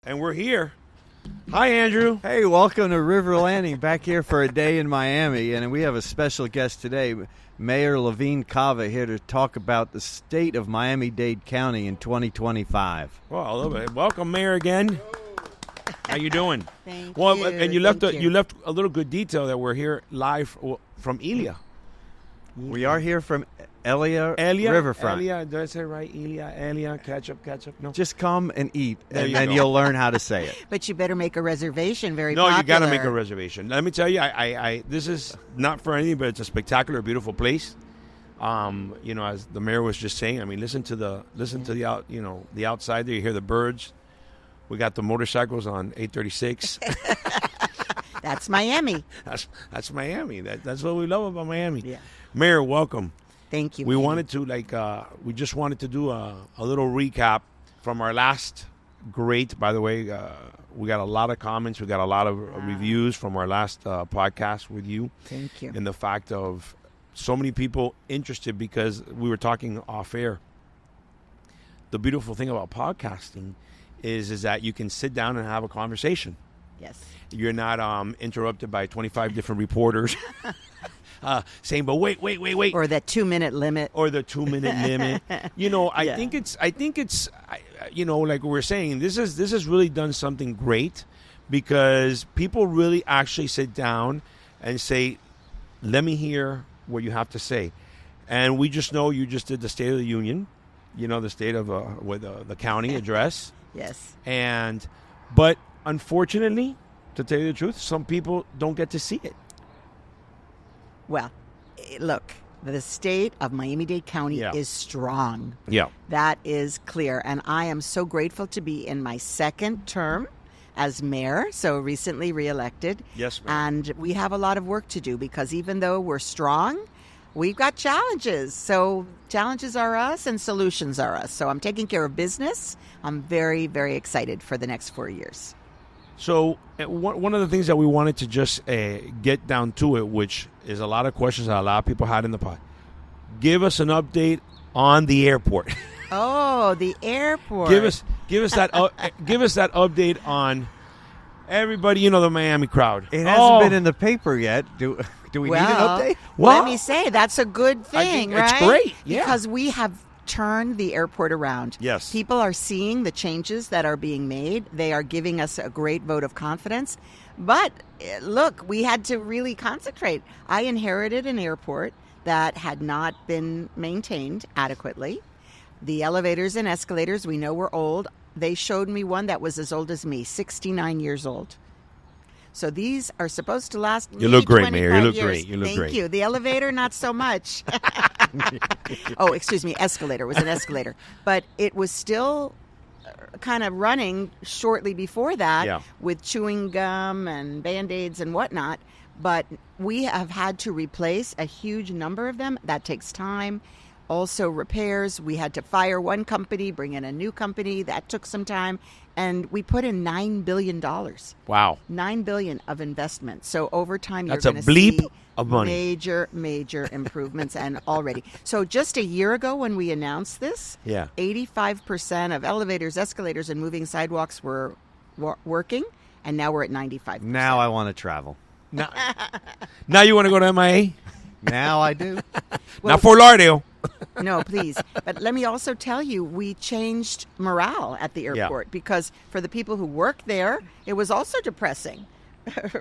And we're here. Hi, Andrew. Hey, welcome to River Landing, back here for a day in Miami. And we have a special guest today, Mayor Levine Cava, here to talk about the state of Miami-Dade County in 2025. Well, a little bit. Welcome, Mayor, again. How you doing? Thank well, you. And you left a little good detail that we're here live from Elia. We are here from Elia Riverfront. Elia, did I say it right? Elia, ketchup. No. Just come and eat, and go. you'll learn how to say it. But you better make a reservation. Very No, popular. you got to make a reservation. Let me tell you, I this is not for anything, but it's a spectacular, beautiful place. As the mayor was just saying, I mean, listen to the outside there. You hear the birds. We got the motorcycles on 836. That's Miami. That's Miami. That's what we love about Miami. Yeah. Mayor, welcome. Thank you. We Mayor. wanted to we just wanted to do a little recap from our last great. By the way, we got a lot of comments. We got a lot of reviews from our last podcast with you. Thank you. And the fact of so many people interested because we were talking off air. The beautiful thing about podcasting is that you can sit down and have a conversation. Yes. You're not interrupted by 25 different reporters saying, "But wait." Or that 2-minute limit. Or the 2-minute limit. I think it's like we were saying, this has really done something great because people really actually sit down and say, "Let me hear what you have to say." And we just know you just did the State of the Union, the state of with the county address. Yes. But unfortunately, to tell you the truth, some people don't get to see it. Well, look, the state of Miami-Dade County is strong. Yeah. That is clear. And I am so grateful to be in my second term as mayor, so recently reelected. Yes, ma'am. And we have a lot of work to do because even though we're strong, we've got challenges. So challenges are us and solutions are us. So I'm taking care of business. I'm very, very excited for the next 4 years. So one of the things that we wanted to just get down to it, which is a lot of questions that a lot of people had in the pod. Give us an update on the airport. Oh, the airport. Give us that update on everybody. The Miami crowd. It hasn't been in the paper yet. Do we need an update? Let me say that's a good thing, I think right? It's great, yeah. Because we have turned the airport around. Yes. People are seeing the changes that are being made. They are giving us a great vote of confidence. But look, we had to really concentrate. I inherited an airport that had not been maintained adequately. The elevators and escalators, we know were old. They showed me one that was as old as me, 69 years old. So these are supposed to last. You look great, 25 Mayor. You look years. great. You look Thank great. you. The elevator, not so much. Oh, excuse me. Escalator. It was an escalator. But it was still kind of running shortly before that with chewing gum and Band-Aids and whatnot. But we have had to replace a huge number of them. That takes time. Also repairs. We had to fire one company, bring in a new company. That took some time. And we put in $9 billion. Wow. $9 billion of investment. So over time, That's you're a going to bleep see of money. major improvements. And already. So just a year ago when we announced this, 85% of elevators, escalators, and moving sidewalks were working. And now we're at 95%. Now I want to travel. Now you want to go to MIA? Now I do. Now Fort Lauderdale. No, please. But let me also tell you, we changed morale at the airport because for the people who work there, it was also depressing,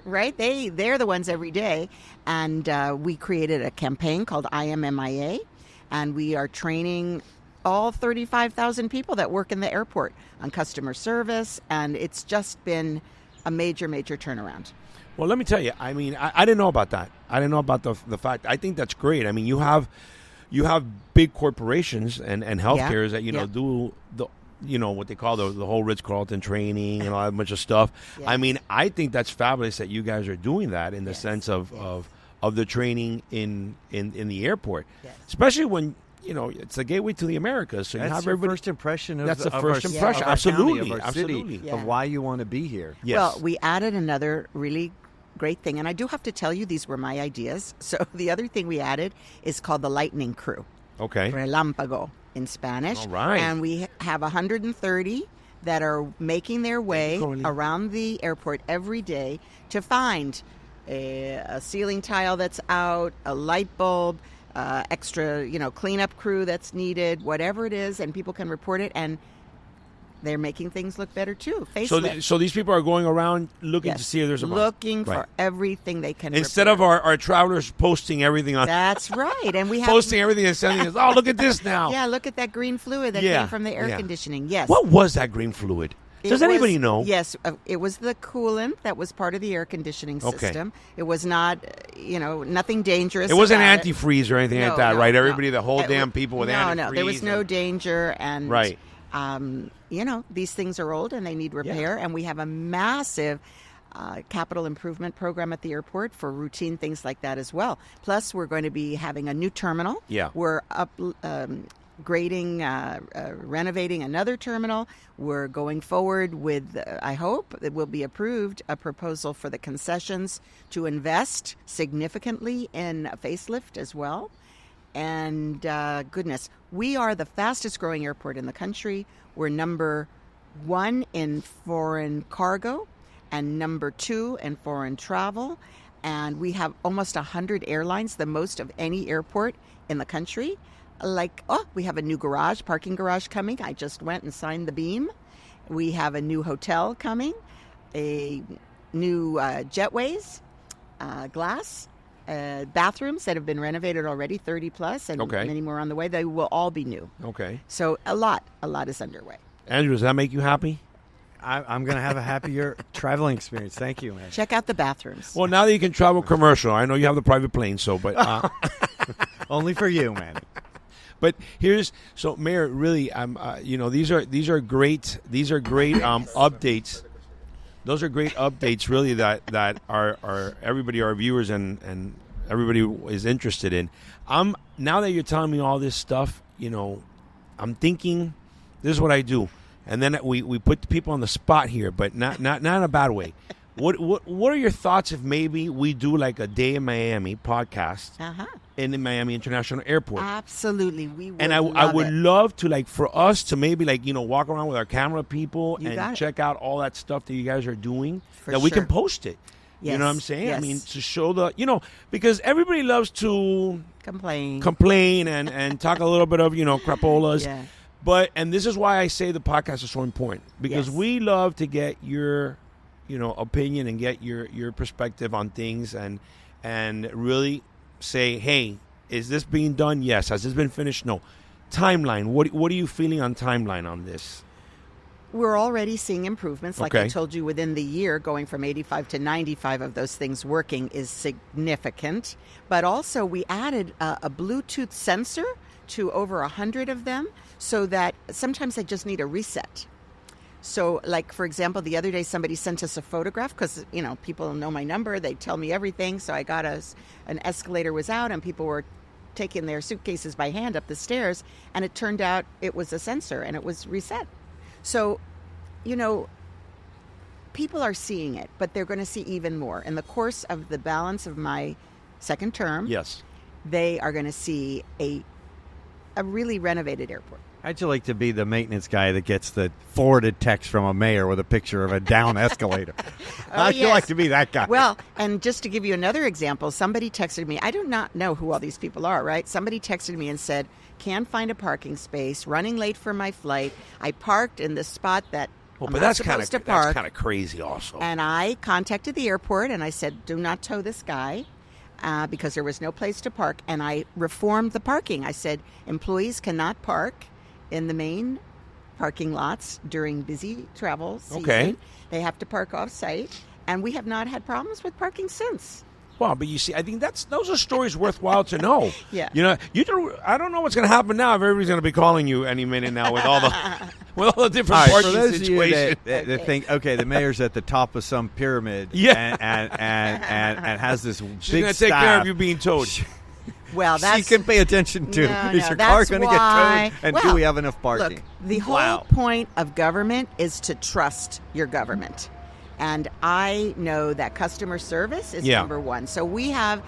right? They're the ones every day. And we created a campaign called I Am MIA, and we are training all 35,000 people that work in the airport on customer service, and it's just been a major turnaround. Well, let me tell you, I mean, I didn't know about that. I didn't know about the fact. I think that's great. I mean, you have big corporations and healthcares that do the what they call the whole Ritz-Carlton training and all that bunch of stuff. Yes. I mean, I think that's fabulous that you guys are doing that in the sense of the training in the airport, especially when it's the gateway to the Americas. So that's you have your everybody. First impression of That's the of first our, impression. of our Absolutely, county, of our absolutely. city, of why you want to be here. Yes. Well, we added another really great thing, and I do have to tell you, these were my ideas. So the other thing we added is called the Lightning Crew. Okay. Relámpago in Spanish. All right. And we have 130 that are making their way around the airport every day to find a ceiling tile that's out, a light bulb, extra, cleanup crew that's needed, whatever it is, and people can report it, and they're making things look better too. So these people are going around looking to see if there's a problem. Looking for everything they can instead repair. of our travelers posting everything on. That's right, and we have posting everything and sending us. Oh, look at this now. Yeah, look at that green fluid that came from the air conditioning. Yes. What was that green fluid? Does anybody know? Yes, it was the coolant that was part of the air conditioning system. It was not, nothing dangerous. It wasn't antifreeze or anything like that, right? Everybody, the whole damn people with antifreeze. No, there was no danger, and right. These things are old and they need repair, and we have a massive capital improvement program at the airport for routine things like that as well. Plus, we're going to be having a new terminal. Yeah. We're renovating another terminal. We're going forward with, I hope it will be approved, a proposal for the concessions to invest significantly in a facelift as well. And goodness, we are the fastest growing airport in the country. We're number 1 in foreign cargo and number 2 in foreign travel. And we have almost 100 airlines, the most of any airport in the country. We have a new parking garage coming. I just went and signed the beam. We have a new hotel coming, a new jetways, glass, bathrooms that have been renovated already, 30 plus, and many more on the way. They will all be new. Okay. So a lot is underway. Andrew, does that make you happy? I'm going to have a happier traveling experience. Thank you, man. Check out the bathrooms. Well, now that you can travel commercial, I know you have the private plane, but only for you, man. But Mayor, really, these are great updates. Those are great updates, really, that our everybody, our viewers and everybody is interested in. Now that you're telling me all this stuff, I'm thinking this is what I do, and then we put the people on the spot here, but not in a bad way. What are your thoughts if maybe we do like a Day in Miami podcast in the Miami International Airport? Absolutely, we would. And I would love to for us to maybe walk around with our camera people and check out all that stuff that you guys are doing we can post it. Yes. You know what I'm saying? Yes. I mean, to show because everybody loves to complain and talk a little bit of crapolas. Yeah. And this is why I say the podcast is so important, because we love to get your opinion and get your perspective on things and really say, hey, is this being done? Yes. Has this been finished? No. Timeline. What are you feeling on timeline on this? We're already seeing improvements. Like I told you, within the year, going from 85 to 95 of those things working is significant. But also we added a Bluetooth sensor to over 100 of them, so that sometimes I just need a reset. So, for example, the other day somebody sent us a photograph because, people know my number. They tell me everything. So I got an escalator was out and people were taking their suitcases by hand up the stairs. And it turned out it was a sensor and it was reset. So, people are seeing it, but they're going to see even more. In the course of the balance of my second term, they are going to see a really renovated airport. How'd you like to be the maintenance guy that gets the forwarded text from a mayor with a picture of a down escalator? How'd you like to be that guy? Well, and just to give you another example, somebody texted me. I do not know who all these people are, right? Somebody texted me and said, can't find a parking space, running late for my flight. I parked in the spot that I'm not supposed to park. That's kind of crazy also. And I contacted the airport and I said, do not tow this guy. Because there was no place to park. And I reformed the parking. I said, employees cannot park in the main parking lots during busy travel season. Okay. They have to park off-site. And we have not had problems with parking since. Well, but you see, I think those are stories worthwhile to know. Yeah. I don't know what's going to happen now. If everybody's going to be calling you any minute now with all the different parking situations. That think, the mayor's at the top of some pyramid, and has this She's big going to take care of you being towed. Well, she can pay attention to is your car going to get towed, and do we have enough parking? Look, the whole point of government is to trust your government. And I know that customer service is number one. So we have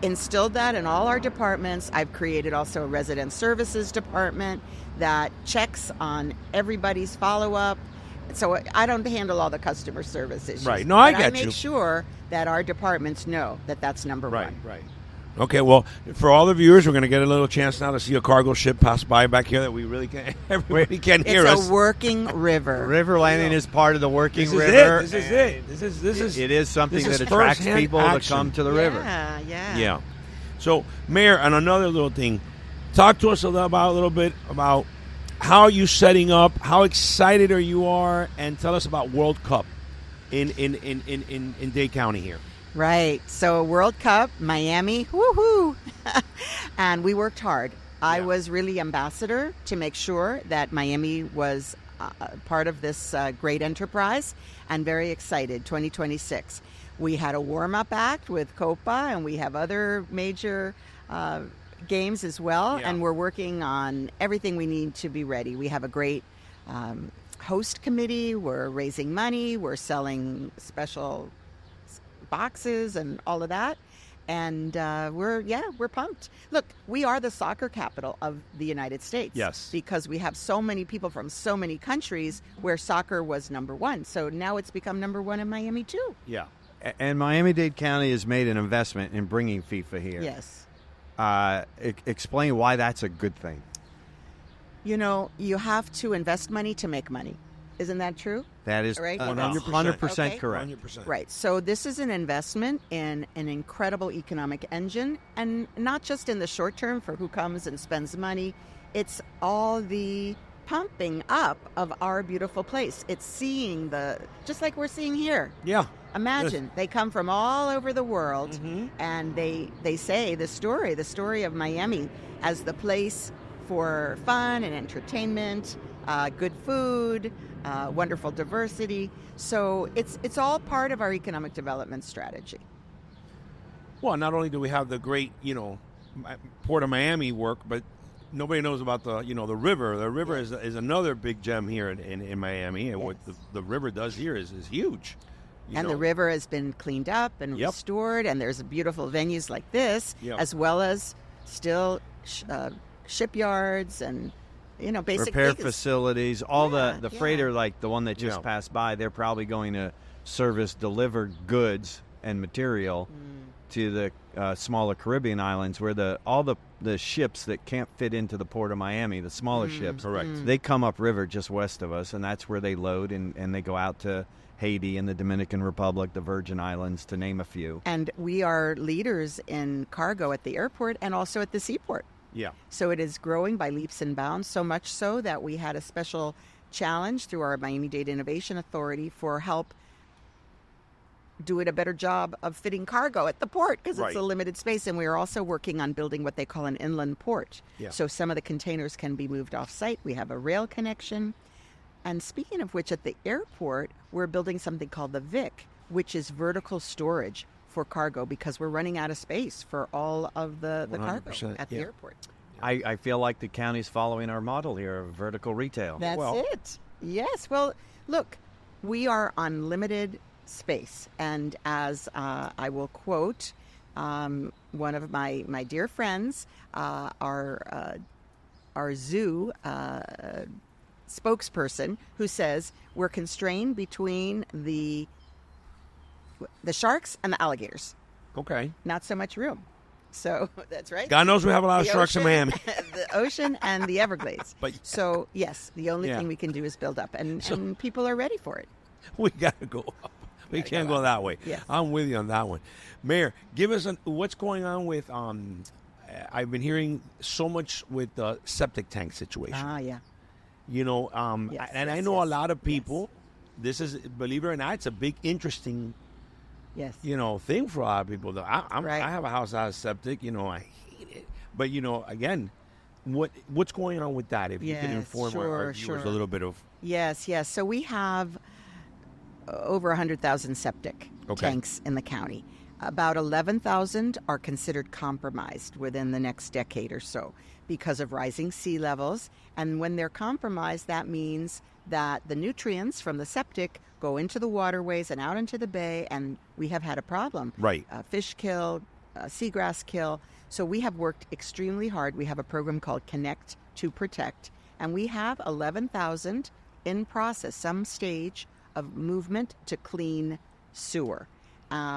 instilled that in all our departments. I've created also a resident services department that checks on everybody's follow-up. So I don't handle all the customer service issues. Right. No, I but get I make you. sure that our departments know that that's number one. Right. Okay, well, for all the viewers, we're going to get a little chance now to see a cargo ship pass by back here that we really can't, everybody can hear us. It's a working river. River landing is part of the working This is river. This is it. This is It is something this is that attracts first-hand people action. to come to the river. Yeah. So, Mayor, and another little thing, talk to us a little bit about how you setting up, how excited are you and tell us about World Cup in Dade County here. Right. So World Cup, Miami, woohoo! And we worked hard. I was really ambassador to make sure that Miami was part of this great enterprise, and very excited. 2026. We had a warm-up act with Copa, and we have other major games as well, and we're working on everything we need to be ready. We have a great host committee. We're raising money. We're selling special boxes and all of that, and we're pumped. Look, we are the soccer capital of the United States. Yes, because we have so many people from so many countries where soccer was number one. So now it's become number one in Miami too. Yeah, and Miami-Dade County has made an investment in bringing FIFA here. Yes. Explain why that's a good thing. You know, you have to invest money to make money. Isn't that true? That is right? 100% Okay. correct. 100%. Right. So this is an investment in an incredible economic engine, and not just in the short term for who comes and spends money. It's all the pumping up of our beautiful place. It's seeing just like we're seeing here. Yeah. Imagine they come from all over the world, and they say the story of Miami as the place for fun and entertainment, good food, wonderful diversity. So it's all part of our economic development strategy. Well, not only do we have the great, Port of Miami work, but nobody knows about the river. The river is another big gem here in Miami, and what the river does here is huge. The river has been cleaned up and restored, and there's beautiful venues like this, as well as still shipyards and basic repair things. Facilities. All the freighter, like the one that just passed by, they're probably going to deliver goods and material to the smaller Caribbean islands, where all the ships that can't fit into the Port of Miami, the smaller ships, they come upriver just west of us, and that's where they load and they go out to Haiti and the Dominican Republic, the Virgin Islands, to name a few. And we are leaders in cargo at the airport and also at the seaport. Yeah. So it is growing by leaps and bounds, so much so that we had a special challenge through our Miami-Dade Innovation Authority for help doing a better job of fitting cargo at the port, because it's a limited space. And we are also working on building what they call an inland port. Yeah. So some of the containers can be moved off-site. We have a rail connection. And speaking of which, at the airport, we're building something called the VIC, which is vertical storage for cargo, because we're running out of space for all of the cargo at the airport. I feel like the county's following our model here of vertical retail. That's it. Yes. Well, look, we are on limited space. And as I will quote one of my dear friends, our zoo spokesperson, who says we're constrained between the sharks and the alligators. Okay. Not so much room. So that's right. God knows we have a lot of sharks in Miami. The ocean and the Everglades. So, yes, the only thing we can do is build up. And people are ready for it. We got to go up. We can't go that way. Yes. I'm with you on that one. Mayor, give us what's going on with, I've been hearing so much with the septic tank situation. Yeah. I know a lot of people, this is, believe it or not, it's a big, interesting, thing for a lot of people. I have a house that has septic, I hate it. But, again, what's going on with that? If you can inform our viewers a little bit of. Yes. So we have over 100,000 septic tanks in the county. About 11,000 are considered compromised within the next decade or so because of rising sea levels. And when they're compromised, that means that the nutrients from the septic go into the waterways and out into the bay, and we have had a problem. Right. Fish kill, seagrass kill. So we have worked extremely hard. We have a program called Connect to Protect, and we have 11,000 in process, some stage of movement to clean sewer.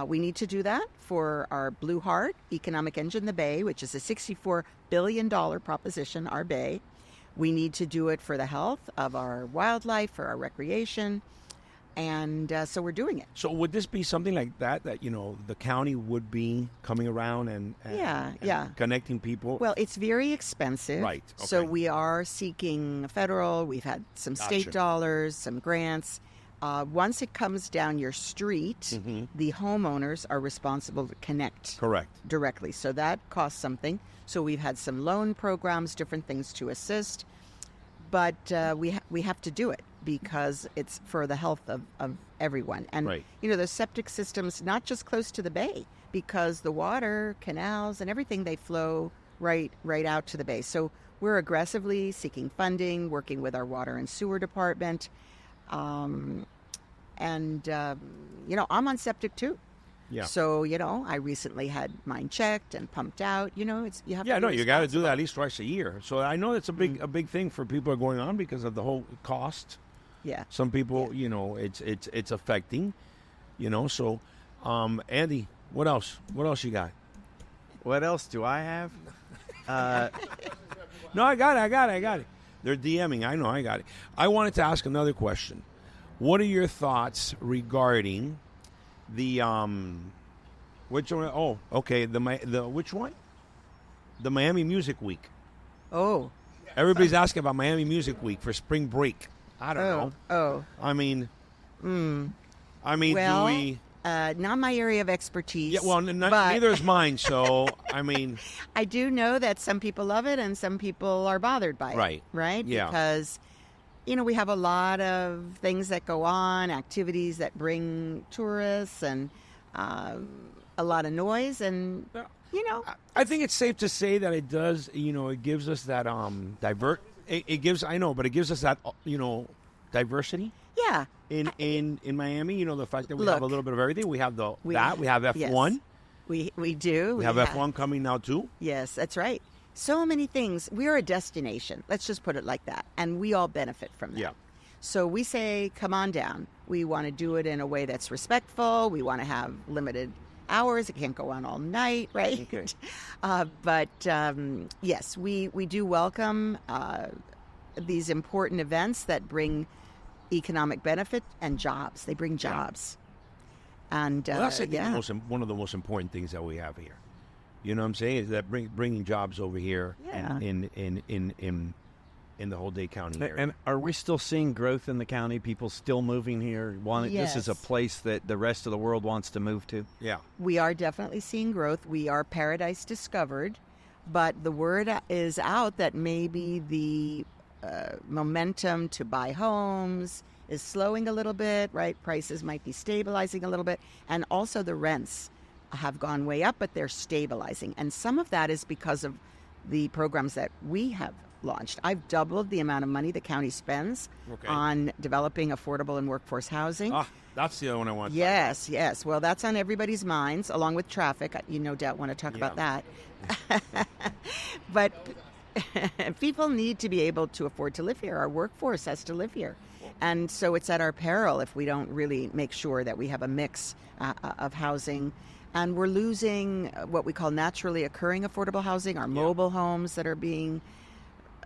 We need to do that for our Blue Heart economic engine, the Bay, which is a $64 billion proposition, our Bay. We need to do it for the health of our wildlife, for our recreation. And so we're doing it. So would this be something like that the county would be coming around and connecting people? Well, it's very expensive. Right. Okay. So we are seeking federal. We've had some state dollars, some grants. Once it comes down your street, the homeowners are responsible to connect directly. So that costs something. So we've had some loan programs, different things to assist. But we have to do it because it's for the health of everyone. And, the septic systems, not just close to the Bay, because the water, canals, and everything, they flow right out to the Bay. So we're aggressively seeking funding, working with our water and sewer department. I'm on septic too. Yeah. So, I recently had mine checked and pumped out. You have to you got to do that at least twice a year. So I know it's a big thing for people going on because of the whole cost. Yeah. Some people, it's affecting, so Andy, what else? What else you got? What else do I have? No, I got it. They're DMing. I know, I got it. I wanted to ask another question. What are your thoughts regarding the which one? Oh, okay. The which one? The Miami Music Week. Oh. Everybody's asking about Miami Music Week for spring break. I don't know. Oh. I mean, well, do we? Not my area of expertise. Yeah, well, neither is mine. So, I mean, I do know that some people love it and some people are bothered by it. Right. Yeah. Because, we have a lot of things that go on, activities that bring tourists, and a lot of noise, and I think it's safe to say that it does. It gives us that It gives us that diversity. Yeah. In Miami, the fact that we have a little bit of everything. We have we have F1. Yes, we do. We have F1 coming now too. Yes, that's right. So many things. We're a destination. Let's just put it like that, and we all benefit from that. Yeah. So we say, come on down. We want to do it in a way that's respectful. We want to have limited hours. It can't go on all night, right? Okay. But yes, we do welcome these important events that bring economic benefit and jobs. They bring jobs. And that's one of the most important things that we have here. You know what I'm saying? Is that bringing jobs over here in the whole Dade County area. And are we still seeing growth in the county? People still moving here? Yes. This is a place that the rest of the world wants to move to? Yeah. We are definitely seeing growth. We are paradise discovered, but the word is out that maybe the momentum to buy homes is slowing a little bit, right? Prices might be stabilizing a little bit. And also the rents have gone way up, but they're stabilizing. And some of that is because of the programs that we have launched. I've doubled the amount of money the county spends on developing affordable and workforce housing. That's the other one I want. Yes. Well, that's on everybody's minds, along with traffic. You no doubt want to talk about that. But people need to be able to afford to live here. Our workforce has to live here. And so it's at our peril if we don't really make sure that we have a mix of housing. And we're losing what we call naturally occurring affordable housing, our mobile homes that are being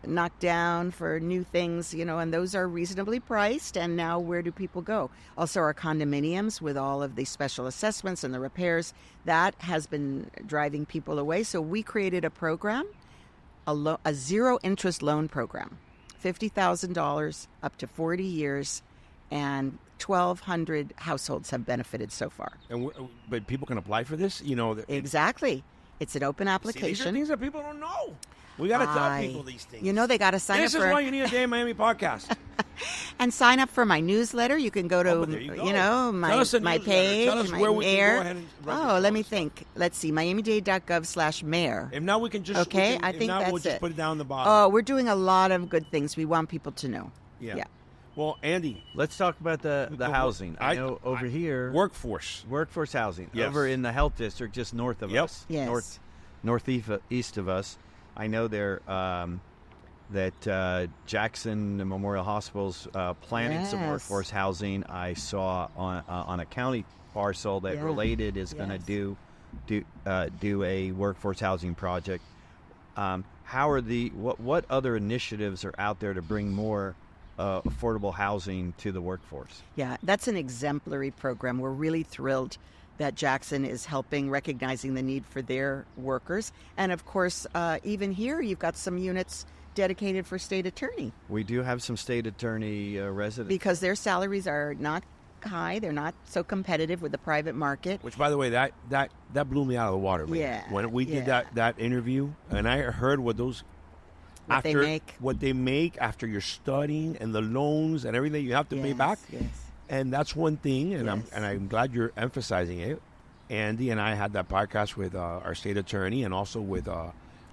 knocked down for new things, and those are reasonably priced. And now where do people go? Also, our condominiums with all of the special assessments and the repairs, that has been driving people away. So we created a program, a zero interest loan program, $50,000 up to 40 years, and 1,200 households have benefited so far. But people can apply for this? Exactly. It's an open application. See, these are things that people don't know. We got to tell people these things. They got to sign up for... This is why you need a Day in Miami podcast. And sign up for my newsletter. You can go to, my page, Tell us my where we mayor. can go ahead and register. Let me think. Let's see, miamidade.gov/mayor. If now we can just... Okay, I think that's we'll just it. put it down the bottom. Oh, we're doing a lot of good things. We want people to know. Yeah. Well, Andy, let's talk about the housing. I know over here... Workforce housing. Yes. Over in the health district, just north of us. Yes. Northeast of us. I know they're that Jackson Memorial Hospital's planning some workforce housing. I saw on a county parcel that Related is going to do a workforce housing project. How are what other initiatives are out there to bring more affordable housing to the workforce? Yeah, that's an exemplary program. We're really thrilled that Jackson is helping, recognizing the need for their workers. And of course, even here, you've got some units dedicated for state attorney. We do have some state attorney residents. Because their salaries are not high. They're not so competitive with the private market. Which, by the way, that blew me out of the water. Man. Yeah. When we did that interview, and I heard what they make after you're studying and the loans and everything you have to pay back. Yes. And that's one thing, and I'm glad you're emphasizing it. Andy and I had that podcast with our state attorney and also with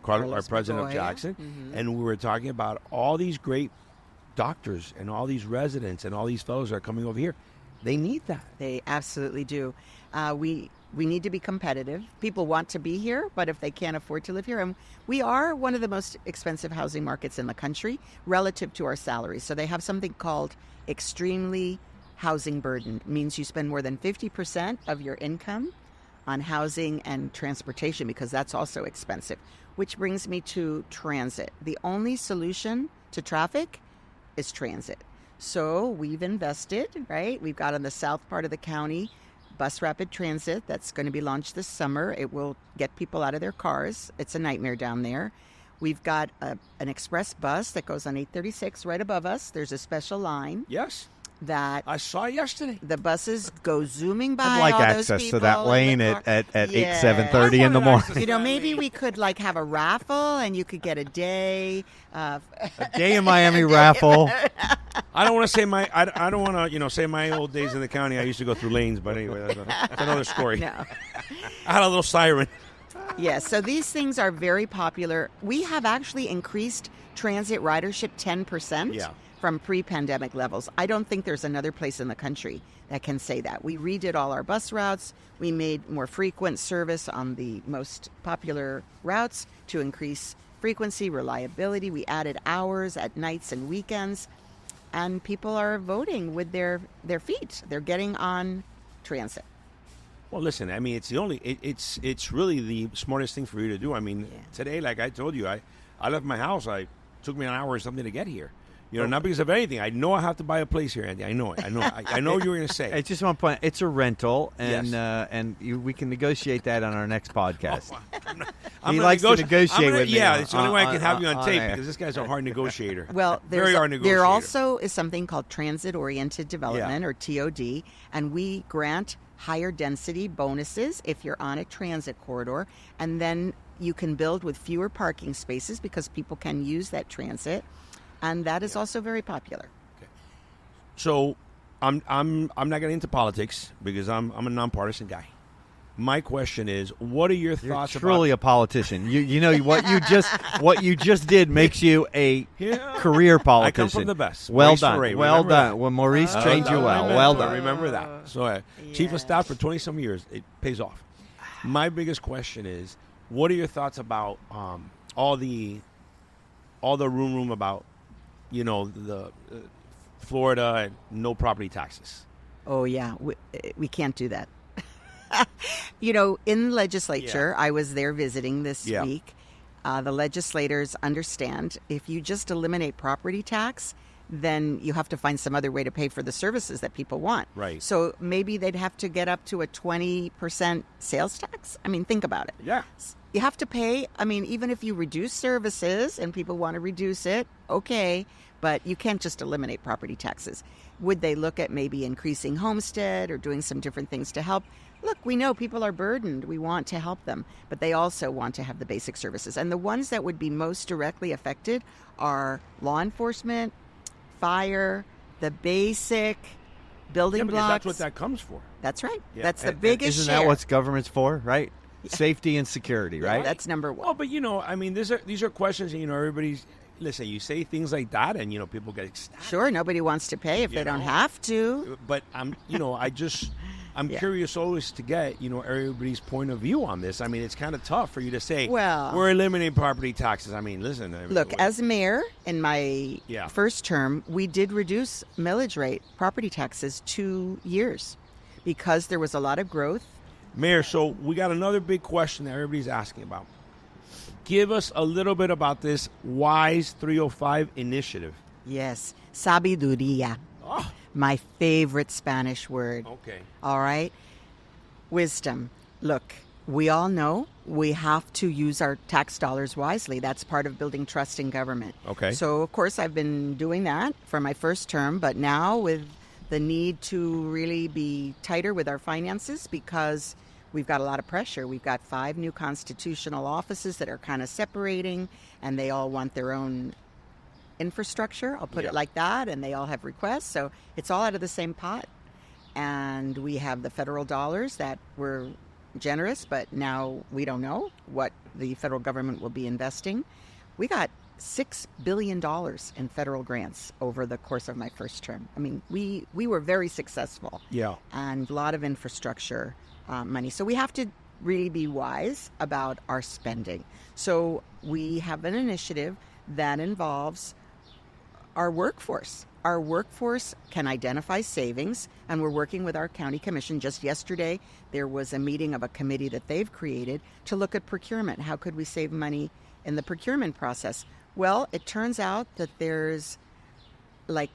Carlos, our president of Jackson, and we were talking about all these great doctors and all these residents and all these fellows that are coming over here. They need that. They absolutely do. We need to be competitive. People want to be here, but if they can't afford to live here, and we are one of the most expensive housing markets in the country relative to our salaries. So they have something called extremely housing burden. It means you spend more than 50% of your income on housing and transportation because that's also expensive. Which brings me to transit. The only solution to traffic is transit. So we've invested, right? We've got on the south part of the county bus rapid transit that's going to be launched this summer. It will get people out of their cars. It's a nightmare down there. We've got an express bus that goes on 836 right above us. There's a special line. Yes. That I saw yesterday. The buses go zooming by. I'd like all access those to that lane at 7:30 in the morning. Maybe we could have a raffle and you could get a day. A day in Miami raffle. I don't want to say I don't want to say my old days in the county. I used to go through lanes, but anyway, that's another story. No. I had a little siren. Yes, so these things are very popular. We have actually increased transit ridership 10%. From pre-pandemic levels. I don't think there's another place in the country that can say that. We redid all our bus routes. We made more frequent service on the most popular routes to increase frequency, reliability. We added hours at nights and weekends. And people are voting with their feet. They're getting on transit. Well, listen, I mean, it's really the smartest thing for you to do. I mean, today, like I told you, I left my house. It took me an hour or something to get here. Not because of anything. I know I have to buy a place here, Andy. I know it. I know what you were going to say. It's just one point. It's a rental, and we can negotiate that on our next podcast. He likes to negotiate with me. Yeah, it's the only way I can have you on tape because this guy's a hard negotiator. Well, very hard negotiator. There also is something called transit-oriented development, or TOD, and we grant higher density bonuses if you're on a transit corridor, and then you can build with fewer parking spaces because people can use that transit. And that is also very popular. Okay. So I'm not getting into politics because I'm a nonpartisan guy. My question is, what are your thoughts? You're truly a politician. You know what you just did makes you a career politician. I come from the best. Well Maurice done. Ferre, well done. That? Well, Maurice trained you well. Well done. Remember that. So chief of staff for 20-some years. It pays off. My biggest question is, what are your thoughts about all the room about the Florida and no property taxes? Oh, yeah. We can't do that. In the legislature, I was there visiting this week. The legislators understand if you just eliminate property tax, then you have to find some other way to pay for the services that people want. Right. So maybe they'd have to get up to a 20% sales tax. I mean, think about it. Yeah. You have to pay. I mean, even if you reduce services and people want to reduce it, okay, but you can't just eliminate property taxes. Would they look at maybe increasing homestead or doing some different things to help? Look, we know people are burdened. We want to help them, but they also want to have the basic services. And the ones that would be most directly affected are law enforcement, fire, the basic building blocks. That's what that comes for. That's right. Yeah. That's the biggest Isn't share. that what government's for, right? Safety and security, right? Yeah, that's number one. Oh, but I mean, these are questions. Everybody's listen. You say things like that, and people get ecstatic. Sure, nobody wants to pay if they don't have to. But I just I'm curious always to get, everybody's point of view on this. I mean, it's kind of tough for you to say, well, we're eliminating property taxes. I mean, listen. Look, as mayor in my first term, we did reduce millage rate property taxes 2 years because there was a lot of growth. Mayor, so we got another big question that everybody's asking about. Give us a little bit about this WISE 305 initiative. Yes, sabiduría. Oh. My favorite Spanish word. Okay. All right. Wisdom. Look, we all know we have to use our tax dollars wisely. That's part of building trust in government. Okay. So, of course, I've been doing that for my first term, but now with the need to really be tighter with our finances because we've got a lot of pressure. We've got 5 new constitutional offices that are kind of separating, and they all want their own infrastructure, I'll put it like that, and they all have requests, so it's all out of the same pot. And we have the federal dollars that were generous, but now we don't know what the federal government will be investing. We got $6 billion in federal grants over the course of my first term. I mean, we were very successful. Yeah. And a lot of infrastructure money. So we have to really be wise about our spending. So we have an initiative that involves our workforce. Our workforce can identify savings, and we're working with our county commission. Just yesterday, there was a meeting of a committee that they've created to look at procurement. How could we save money in the procurement process? Well, it turns out that there's like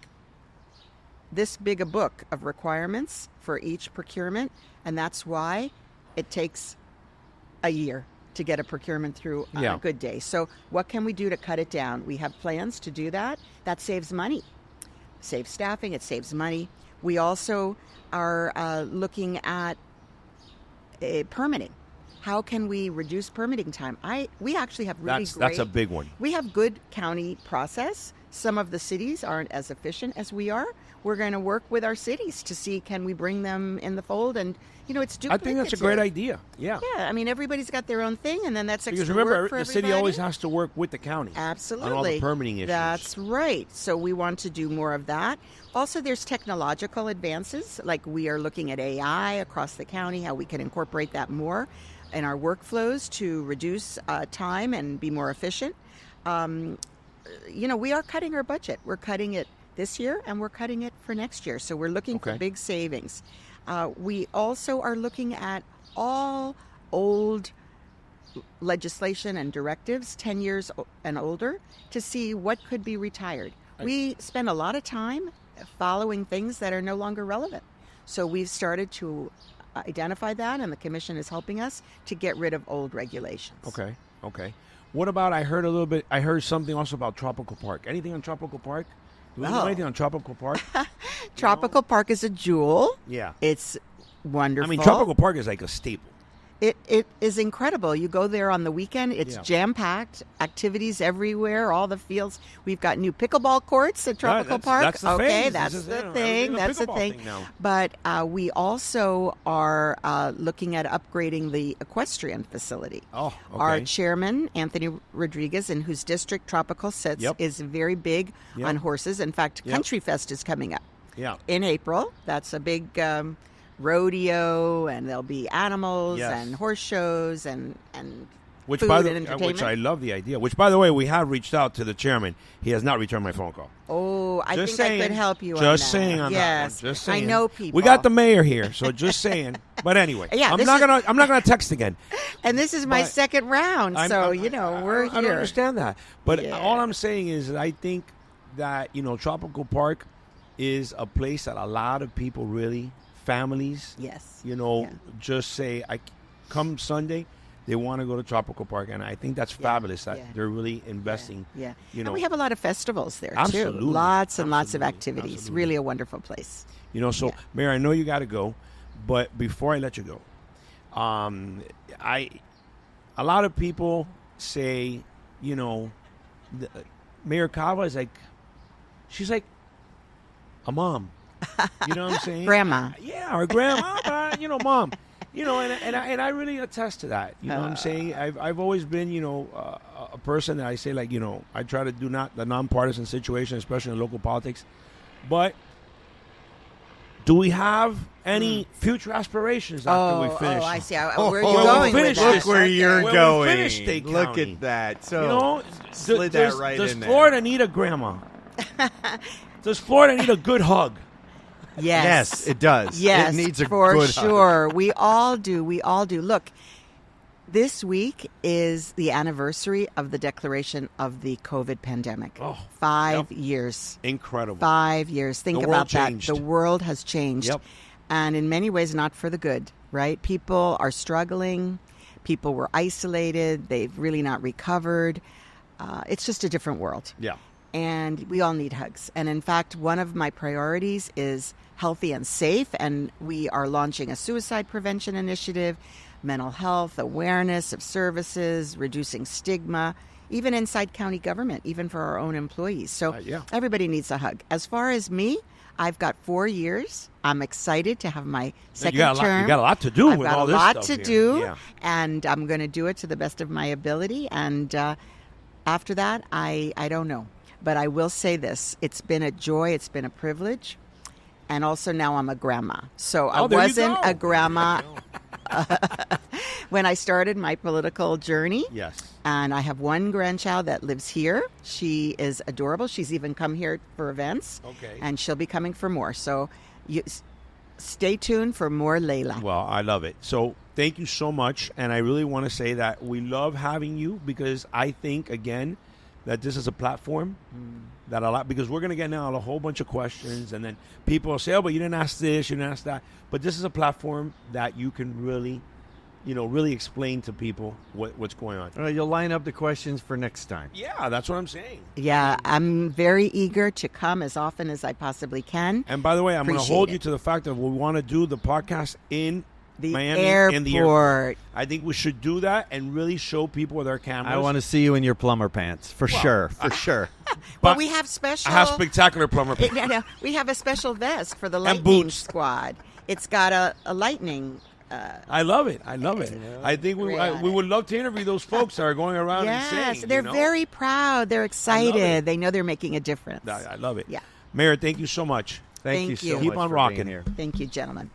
this big a book of requirements for each procurement, and that's why it takes a year to get a procurement through on a good day. So what can we do to cut it down? We have plans to do that. That saves money. Saves staffing, it saves money. We also are looking at permitting. How can we reduce permitting time? We actually have really that's a big one. We have good county process. Some of the cities aren't as efficient as we are. We're going to work with our cities to see, can we bring them in the fold? And, it's duplicative. I think that's a great idea. Yeah. Yeah, I mean, everybody's got their own thing, and then that's extra because remember, work for the everybody. city always has to work with the county. Absolutely. On all the permitting issues. That's right. So we want to do more of that. Also, there's technological advances, like we are looking at AI across the county, how we can incorporate that more in our workflows to reduce time and be more efficient. We are cutting our budget. We're cutting it this year, and we're cutting it for next year. So we're looking for big savings. We also are looking at all old legislation and directives, 10 years and older, to see what could be retired. We spend a lot of time following things that are no longer relevant. So we've started to identify that, and the commission is helping us to get rid of old regulations. Okay. What about, I heard something also about Tropical Park. Anything on Tropical Park? Do we know anything on Tropical Park? Tropical Park is a jewel. Yeah. It's wonderful. I mean, Tropical Park is like a staple. It is incredible. You go there on the weekend, it's jam-packed, activities everywhere, all the fields. We've got new pickleball courts at Tropical Park. That's the thing. That's the thing. But we also are looking at upgrading the equestrian facility. Oh, okay. Our chairman, Anthony Rodriguez, in whose district Tropical sits, is very big on horses. In fact, Country Fest is coming up in April. That's a big rodeo, and there'll be animals and horse shows and which food and entertainment. Which I love the idea. Which, by the way, we have reached out to the chairman. He has not returned my phone call. Oh, I think I could help you on that. Just saying on that one. Just saying. I know people. We got the mayor here, so just saying. But anyway, I'm not gonna text again. And this is my second round, so we're here. I don't understand that. But all I'm saying is that I think that Tropical Park is a place that a lot of people really. Families, just say, come Sunday, they want to go to Tropical Park, and I think that's fabulous that they're really investing. And we have a lot of festivals there, too. Absolutely. Lots and lots of activities. Absolutely. Really a wonderful place. Mayor, I know you got to go, but before I let you go, a lot of people say, Mayor Cava is she's like a mom. You know what I'm saying? Grandma. Yeah, or grandma, mom. And I really attest to that. You know what I'm saying? I've always been, a person that I say, I try to do not the nonpartisan situation, especially in local politics. But Do we have any future aspirations after we finish? I see. Where are you going with that? Look where you're Where going. we finish State Look County. at that. So, You know, slid that right does in there. Florida need a grandma? Does Florida need a good hug? Yes, it does. Yes, it needs a for good sure. We all do. We all do. Look, this week is the anniversary of the declaration of the COVID pandemic. Oh, 5 years. Incredible. 5 years. Think The about world that. changed. The world has changed. Yep. And in many ways, not for the good, right? People are struggling. People were isolated. They've really not recovered. It's just a different world. Yeah. And we all need hugs. And in fact, one of my priorities is healthy and safe. And we are launching a suicide prevention initiative, mental health, awareness of services, reducing stigma, even inside county government, even for our own employees. So everybody needs a hug. As far as me, I've got 4 years. I'm excited to have my second term. You got a lot to do I've with got all a this lot stuff to here. do, Yeah. and I'm going to do it to the best of my ability. And after that, I don't know. But I will say this. It's been a joy. It's been a privilege. And also now I'm a grandma. So I wasn't a grandma when I started my political journey. Yes. And I have one grandchild that lives here. She is adorable. She's even come here for events. Okay. And she'll be coming for more. So stay tuned for more Layla. Well, I love it. So thank you so much. And I really want to say that we love having you because I think, again, that this is a platform that because we're going to get now a whole bunch of questions, and then people will say, oh, but you didn't ask this, you didn't ask that. But this is a platform that you can really, really explain to people what's going on. You'll line up the questions for next time. Yeah, that's what I'm saying. Yeah, I'm very eager to come as often as I possibly can. And by the way, I'm going to Appreciate hold it. you to the fact that we want to do the podcast in The Miami, airport. in the airport. I think we should do that and really show people with our cameras. I want to see you in your plumber pants, for sure. Well, we have special. I have spectacular plumber pants. No, we have a special vest for the And lightning boots. squad. It's got a lightning. I love it. I think we would love to interview those folks that are going around Yes, and saying. they're very proud. They're excited. They know they're making a difference. I love it. Yeah. Mayor, thank you so much. Thank you Thank so you. much Keep on for rocking being here. Thank you, gentlemen.